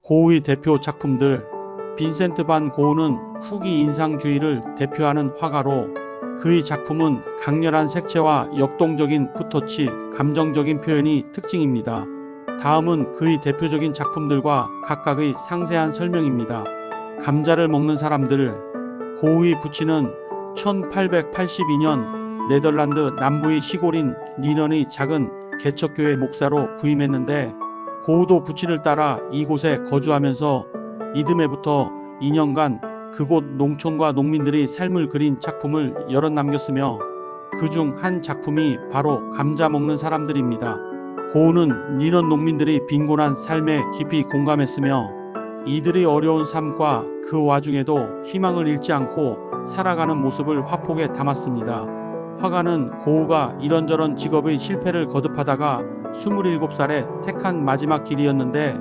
고우의 대표 작품들. 빈센트 반 고흐는 후기 인상주의를 대표하는 화가로 그의 작품은 강렬한 색채와 역동적인 붓터치, 감정적인 표현이 특징입니다. 다음은 그의 대표적인 작품들과 각각의 상세한 설명입니다. 감자를 먹는 사람들. 고흐의 부친은 1882년 네덜란드 남부의 시골인 니넌의 작은 개척교회 목사로 부임했는데 고흐도 부친을 따라 이곳에 거주하면서 이듬해부터 2년간 그곳 농촌과 농민들의 삶을 그린 작품을 여럿 남겼으며 그중 한 작품이 바로 감자 먹는 사람들입니다. 고흐는 니넌 농민들의 빈곤한 삶에 깊이 공감했으며 이들의 어려운 삶과 그 와중에도 희망을 잃지 않고 살아가는 모습을 화폭에 담았습니다. 화가는 고흐가 이런저런 직업의 실패를 거듭하다가 27살에 택한 마지막 길이었는데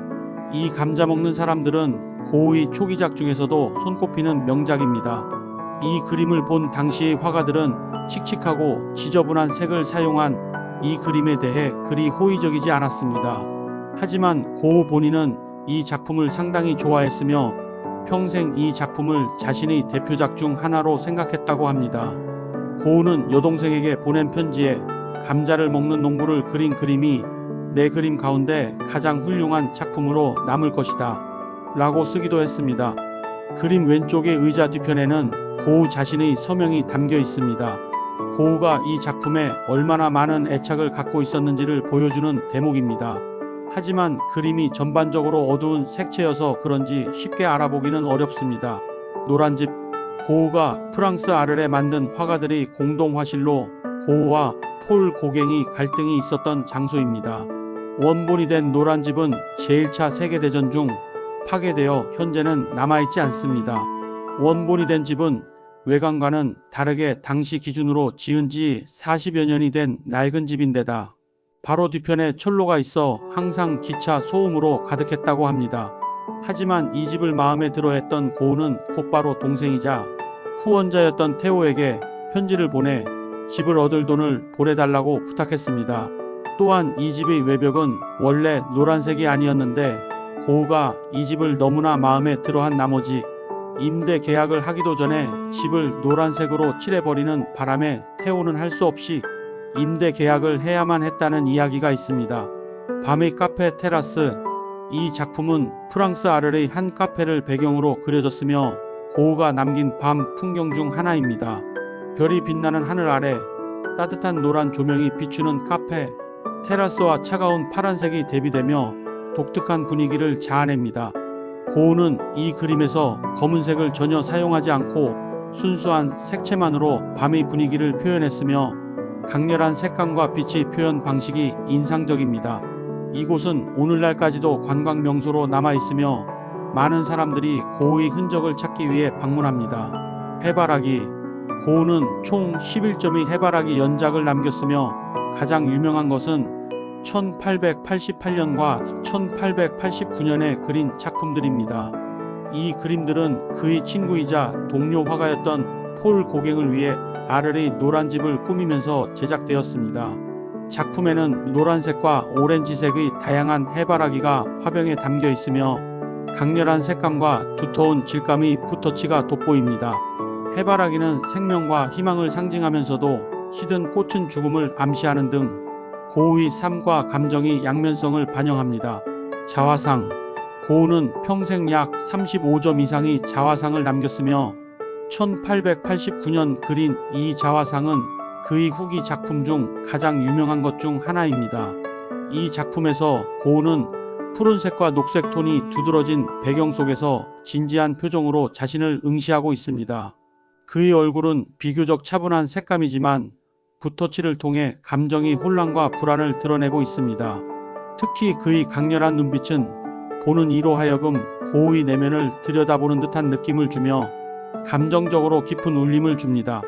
이 감자 먹는 사람들은 고흐의 초기작 중에서도 손꼽히는 명작입니다. 이 그림을 본 당시의 화가들은 칙칙하고 지저분한 색을 사용한 이 그림에 대해 그리 호의적이지 않았습니다. 하지만 고흐 본인은 이 작품을 상당히 좋아했으며 평생 이 작품을 자신의 대표작 중 하나로 생각했다고 합니다. 고흐는 여동생에게 보낸 편지에 감자를 먹는 농부를 그린 그림이 내 그림 가운데 가장 훌륭한 작품으로 남을 것이다 라고 쓰기도 했습니다. 그림 왼쪽의 의자 뒤편에는 고흐 자신의 서명이 담겨 있습니다. 고흐가 이 작품에 얼마나 많은 애착을 갖고 있었는지를 보여주는 대목입니다. 하지만 그림이 전반적으로 어두운 색채여서 그런지 쉽게 알아보기는 어렵습니다. 노란집. 고흐가 프랑스 아르레 만든 화가들의 공동 화실로 고흐와 폴 고갱이 갈등이 있었던 장소입니다. 원본이 된 노란집은 제1차 세계대전 중 파괴되어 현재는 남아있지 않습니다. 원본이 된 집은 외관과는 다르게 당시 기준으로 지은 지 40여 년이 된 낡은 집인데다 바로 뒤편에 철로가 있어 항상 기차 소음으로 가득했다고 합니다. 하지만 이 집을 마음에 들어했던 고흐는 곧바로 동생이자 후원자였던 테오에게 편지를 보내 집을 얻을 돈을 보내달라고 부탁했습니다. 또한 이 집의 외벽은 원래 노란색이 아니었는데 고흐가 이 집을 너무나 마음에 들어한 나머지 임대 계약을 하기도 전에 집을 노란색으로 칠해버리는 바람에 테오는 할 수 없이 임대 계약을 해야만 했다는 이야기가 있습니다. 밤의 카페 테라스. 이 작품은 프랑스 아르의 한 카페를 배경으로 그려졌으며 고흐가 남긴 밤 풍경 중 하나입니다. 별이 빛나는 하늘 아래 따뜻한 노란 조명이 비추는 카페 테라스와 차가운 파란색이 대비되며 독특한 분위기를 자아냅니다. 고흐는 이 그림에서 검은색을 전혀 사용하지 않고 순수한 색채만으로 밤의 분위기를 표현했으며 강렬한 색감과 빛의 표현 방식이 인상적입니다. 이곳은 오늘날까지도 관광 명소로 남아있으며 많은 사람들이 고흐의 흔적을 찾기 위해 방문합니다. 해바라기. 고흐는 총 11점의 해바라기 연작을 남겼으며 가장 유명한 것은 1888년과 1889년에 그린 작품들입니다. 이 그림들은 그의 친구이자 동료 화가였던 폴 고갱을 위해 아르의 노란집을 꾸미면서 제작되었습니다. 작품에는 노란색과 오렌지색의 다양한 해바라기가 화병에 담겨 있으며 강렬한 색감과 두터운 질감의 붓터치가 돋보입니다. 해바라기는 생명과 희망을 상징하면서도 시든 꽃은 죽음을 암시하는 등 고흐의 삶과 감정이 양면성을 반영합니다. 자화상. 고흐는 평생 약 35점 이상의 자화상을 남겼으며 1889년 그린 이 자화상은 그의 후기 작품 중 가장 유명한 것 중 하나입니다. 이 작품에서 고흐는 푸른색과 녹색 톤이 두드러진 배경 속에서 진지한 표정으로 자신을 응시하고 있습니다. 그의 얼굴은 비교적 차분한 색감이지만 붓터치를 통해 감정의 혼란과 불안을 드러내고 있습니다. 특히 그의 강렬한 눈빛은 보는 이로 하여금 고흐의 내면을 들여다보는 듯한 느낌을 주며 감정적으로 깊은 울림을 줍니다.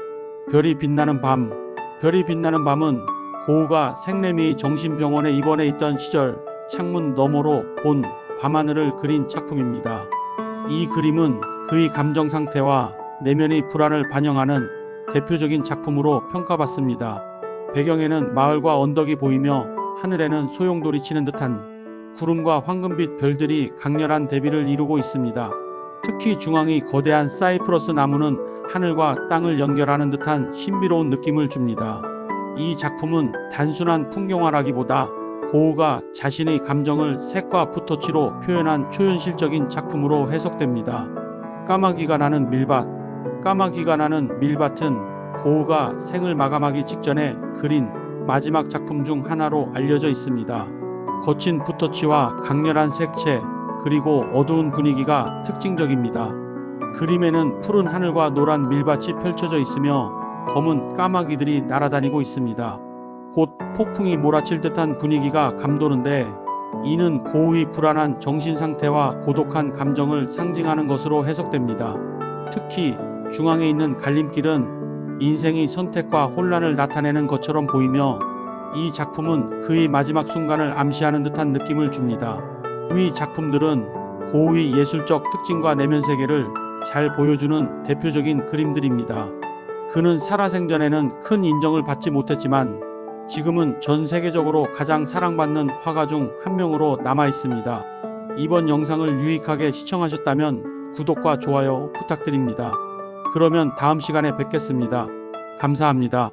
별이 빛나는 밤. 별이 빛나는 밤은 고흐가 생레미 정신병원에 입원해 있던 시절 창문 너머로 본 밤하늘을 그린 작품입니다. 이 그림은 그의 감정 상태와 내면의 불안을 반영하는 대표적인 작품으로 평가받습니다. 배경에는 마을과 언덕이 보이며 하늘에는 소용돌이 치는 듯한 구름과 황금빛 별들이 강렬한 대비를 이루고 있습니다. 특히 중앙의 거대한 사이프러스 나무는 하늘과 땅을 연결하는 듯한 신비로운 느낌을 줍니다. 이 작품은 단순한 풍경화라기보다 고흐가 자신의 감정을 색과 붓터치로 표현한 초현실적인 작품으로 해석됩니다. 까마귀가 나는 밀밭. 까마귀가 나는 밀밭은 고흐가 생을 마감하기 직전에 그린 마지막 작품 중 하나로 알려져 있습니다. 거친 붓터치와 강렬한 색채, 그리고 어두운 분위기가 특징적입니다. 그림에는 푸른 하늘과 노란 밀밭이 펼쳐져 있으며 검은 까마귀들이 날아다니고 있습니다. 곧 폭풍이 몰아칠 듯한 분위기가 감도는데, 이는 고흐의 불안한 정신 상태와 고독한 감정을 상징하는 것으로 해석됩니다. 특히 중앙에 있는 갈림길은 인생의 선택과 혼란을 나타내는 것처럼 보이며, 이 작품은 그의 마지막 순간을 암시하는 듯한 느낌을 줍니다. 이 작품들은 고흐의 예술적 특징과 내면 세계를 잘 보여주는 대표적인 그림들입니다. 그는 살아생전에는 큰 인정을 받지 못했지만 지금은 전 세계적으로 가장 사랑받는 화가 중 한 명으로 남아 있습니다. 이번 영상을 유익하게 시청하셨다면 구독과 좋아요 부탁드립니다. 그러면 다음 시간에 뵙겠습니다. 감사합니다.